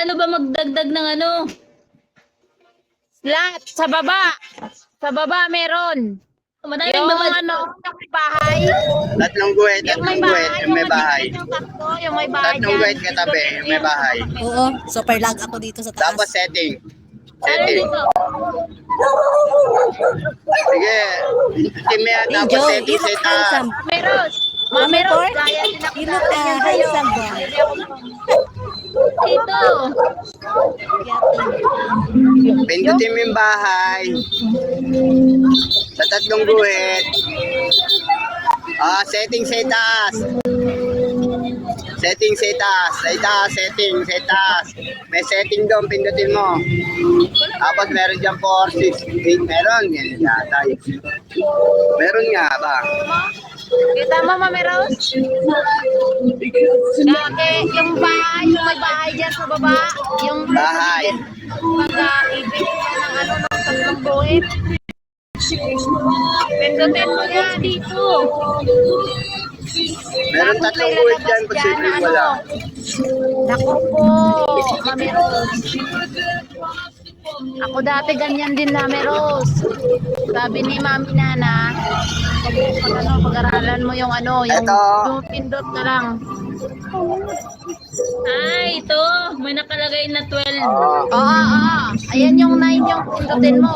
Ano ba magdagdag ng ano? Slot sa baba. Sa baba meron. Madaming Yung baba. ano, yung may bahay. Tatlong guwet, Yung may tatlong guwet, bahay, yung may bahay. yung tatlo, yung may bahay Tatlong dyan. guwet katabi, yung may bahay. Oo, super lag ako dito sa taas. Tapos setting. Ano Setting. dito? Sige. Team yan, tapos Joe, setting, you look set up. handsome. Meron. Mami Meron. Ford, Kaya din ako you look tingin sa'yo. handsome boy. Dito. Pindutin mo yung bahay. Sa tatlong guhit. Setting, set taas. Setting, set taas. Set taas, setting, set taas. May setting doon, pindutin mo. Tapos meron dyan 4, 6, 8. Meron. Yan yata. Meron nga ba? Kita mo, Mami Rose? Dati, yung bahay, yung may bahay dyan sa baba. Yung Bahay. Pag-ibig niya ng ano, ng tatlong buhit. Pindutin mo yan dito. Meron Tapos tatlong may guhit lalabas dyan. Posible na wala. Naku po, Mami Rose. Ako dati ganyan din, Mami Rose. Sabi ni Mami Nana, pag-aralan mo yung ano, yung Eto. pindot ka lang. Ay, ito. May nakalagay na 12. Oo. Oo. Ayan yung 9 yung pindutin mo.